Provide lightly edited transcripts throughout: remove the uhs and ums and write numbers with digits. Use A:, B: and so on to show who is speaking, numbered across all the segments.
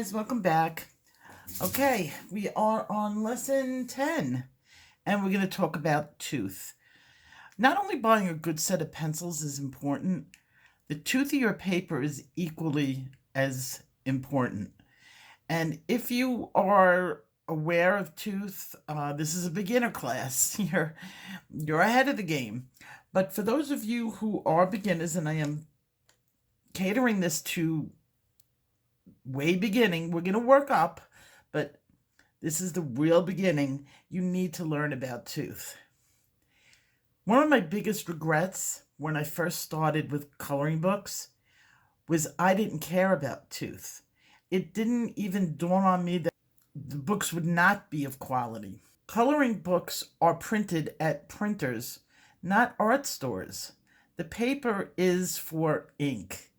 A: guys, welcome back. Okay, we are on lesson 10 and we're going to talk about tooth. Not only buying a good set of pencils is important, the tooth of your paper is equally as important. And if you are aware of tooth, this is a beginner class. You're ahead of the game. But for those of you who are beginners, and I am catering this to way beginning, we're going to work up, but this is the real beginning. You need to learn about tooth. One of my biggest regrets when I first started with coloring books was I didn't care about tooth. It didn't even dawn on me that the books would not be of quality. Coloring books are printed at printers, not art stores. The paper is for ink.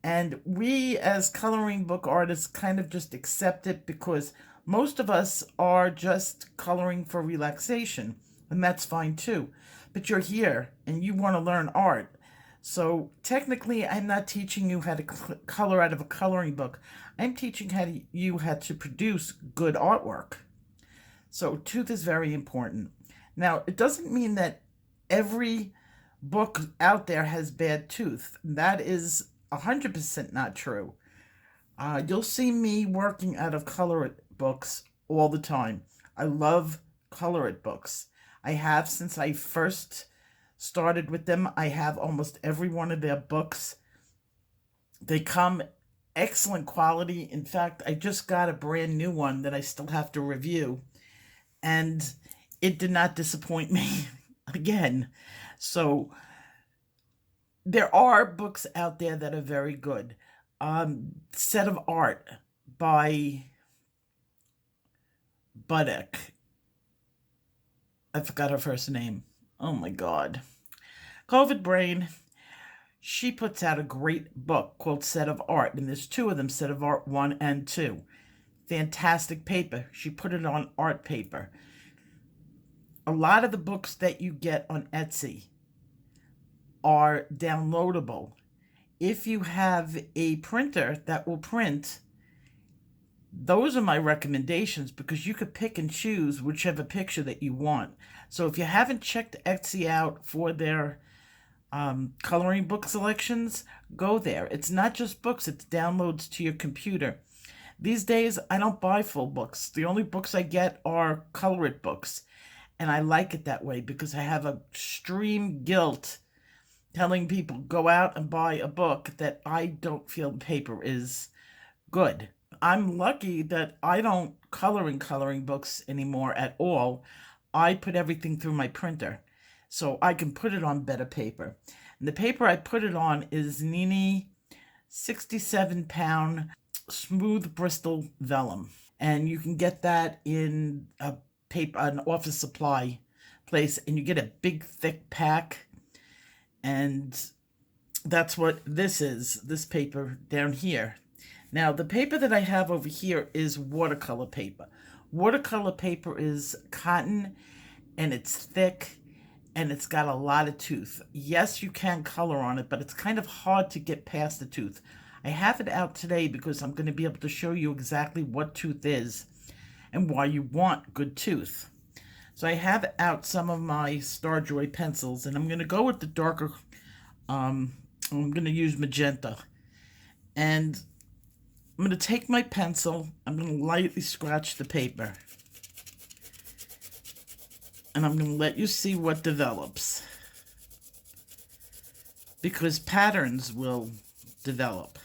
A: And we as coloring book artists kind of just accept it because most of us are just coloring for relaxation, and that's fine too. But you're here and you want to learn art. So technically, I'm not teaching you how to color out of a coloring book. I'm teaching you how to produce good artwork. So tooth is very important. Now, it doesn't mean that every book out there has bad tooth. That is 100% not true. You'll see me working out of color books all the time. I love color books. I have since I first started with them. I have almost every one of their books. They come excellent quality. In fact, I just got a brand new one that I still have to review, and it did not disappoint me again. So there are books out there that are very good. Set of Art by Budek. I forgot her first name. Oh my God. COVID Brain. She puts out a great book called Set of Art, and there's two of them, Set of Art 1 and 2. Fantastic paper. She put it on art paper. A lot of the books that you get on Etsy are downloadable. If you have a printer that will print, those are my recommendations because you could pick and choose whichever picture that you want. So if you haven't checked Etsy out for their coloring book selections, go there. It's not just books, it's downloads to your computer. These days, I don't buy full books. The only books I get are colored books. And I like it that way because I have extreme guilt telling people go out and buy a book that I don't feel the paper is good. I'm lucky that I don't color in coloring books anymore at all. I put everything through my printer so I can put it on better paper. And the paper I put it on is Nini 67-pound smooth Bristol vellum. And you can get that in an office supply place, and you get a big thick pack. And that's what this is, this paper down here. Now, the paper that I have over here is watercolor paper. Watercolor paper is cotton, and it's thick, and it's got a lot of tooth. Yes, you can color on it, but it's kind of hard to get past the tooth. I have it out today because I'm going to be able to show you exactly what tooth is and why you want good tooth. So I have out some of my Starjoy pencils, and I'm going to go with the darker, I'm going to use magenta. And I'm going to take my pencil, I'm going to lightly scratch the paper. And I'm going to let you see what develops. Because patterns will develop.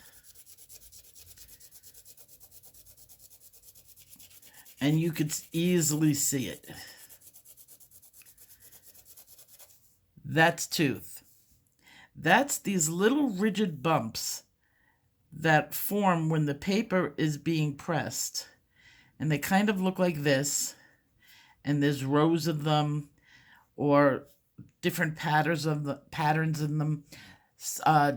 A: And you could easily see it. That's tooth. That's these little rigid bumps that form when the paper is being pressed. And they kind of look like this. And there's rows of them or different patterns in them.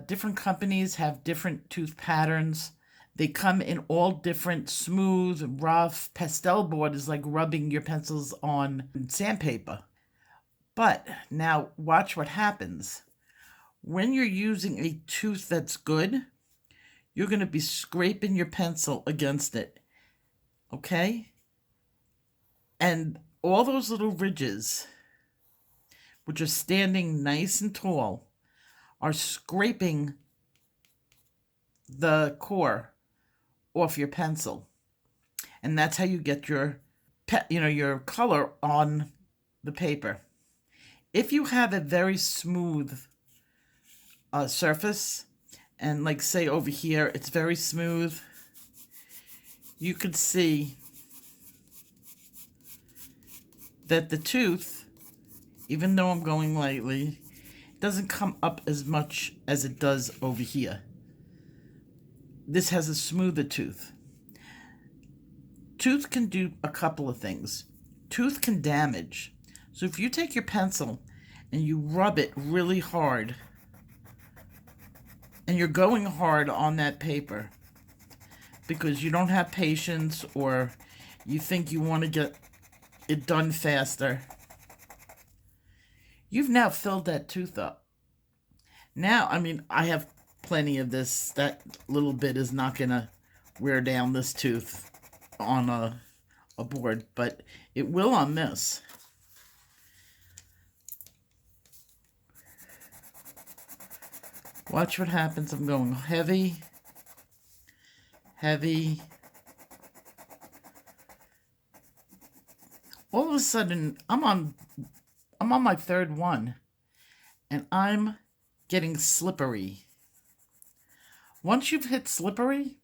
A: Different companies have different tooth patterns. They come in all different smooth, rough. Pastel board is like rubbing your pencils on sandpaper. But now watch what happens. When you're using a tooth that's good, you're going to be scraping your pencil against it, okay? And all those little ridges, which are standing nice and tall, are scraping the core off your pencil. And that's how you get your your color on the paper. If you have a very smooth surface, and like say over here, it's very smooth, you could see that the tooth, even though I'm going lightly, doesn't come up as much as it does over here. This has a smoother tooth. Tooth can do a couple of things. Tooth can damage. So if you take your pencil and you rub it really hard, and you're going hard on that paper because you don't have patience or you think you want to get it done faster, you've now filled that tooth up. Now, I mean, I have plenty of this. That little bit is not going to wear down this tooth on a board, but it will on this. Watch what happens. I'm going heavy, heavy. All of a sudden, I'm on my third one, and I'm getting slippery. Once you've hit slippery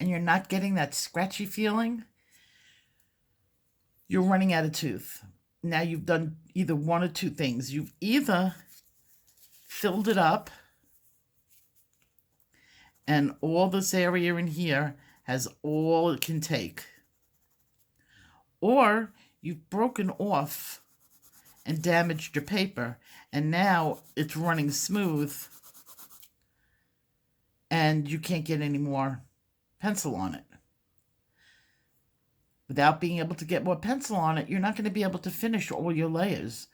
A: and you're not getting that scratchy feeling, you're running out of tooth. Now you've done either one or two things. You've either filled it up and all this area in here has all it can take, or you've broken off and damaged your paper, and now it's running smooth and you can't get any more pencil on it. Without being able to get more pencil on it, you're not going to be able to finish all your layers.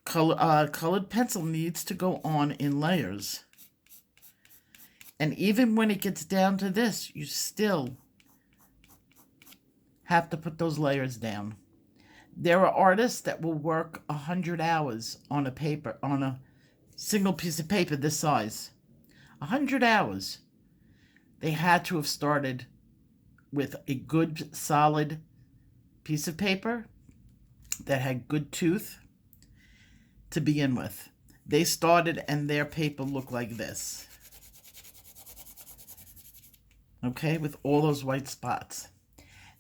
A: Colored pencil needs to go on in layers. And even when it gets down to this, you still have to put those layers down. There are artists that will work 100 hours on a paper, on a single piece of paper this size. 100 hours. They had to have started with a good, solid piece of paper that had good tooth to begin with. They started and their paper looked like this. Okay, with all those white spots.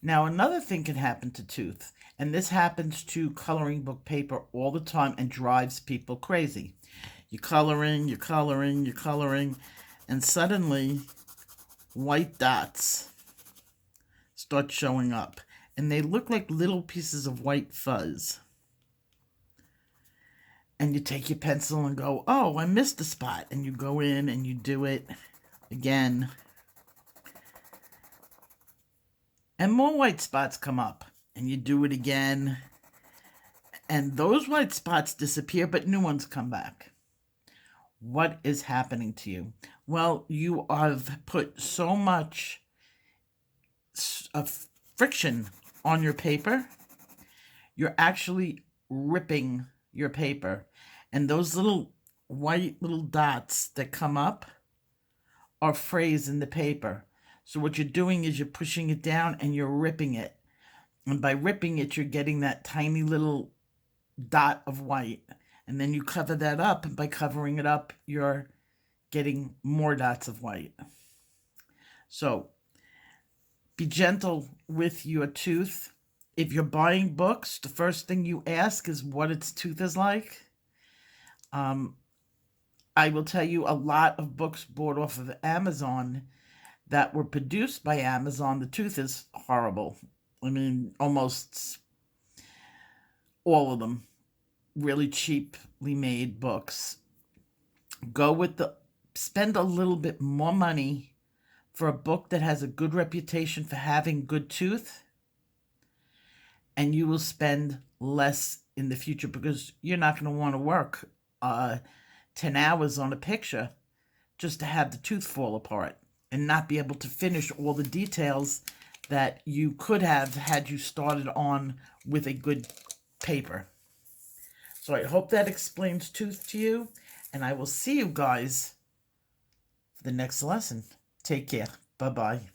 A: Now, another thing can happen to tooth, and this happens to coloring book paper all the time and drives people crazy. You're coloring, and suddenly white dots start showing up, and they look like little pieces of white fuzz. And you take your pencil and go, oh, I missed a spot, and you go in and you do it again. And more white spots come up, and you do it again. And those white spots disappear, but new ones come back. What is happening to you? Well, you have put so much of friction on your paper. You're actually ripping your paper. And those little white little dots that come up are frays in the paper. So what you're doing is you're pushing it down and you're ripping it. And by ripping it, you're getting that tiny little dot of white. And then you cover that up. And by covering it up, you're getting more dots of white. So be gentle with your tooth. If you're buying books, the first thing you ask is what its tooth is like. I will tell you, a lot of books bought off of Amazon that were produced by Amazon, the tooth is horrible. I mean, almost all of them. Really cheaply made books. Spend a little bit more money for a book that has a good reputation for having good tooth, and you will spend less in the future because you're not going to want to work 10 hours on a picture just to have the tooth fall apart and not be able to finish all the details that you could have had you started on with a good paper. So I hope that explains tooth to you, and I will see you guys for the next lesson. Take care. Bye-bye.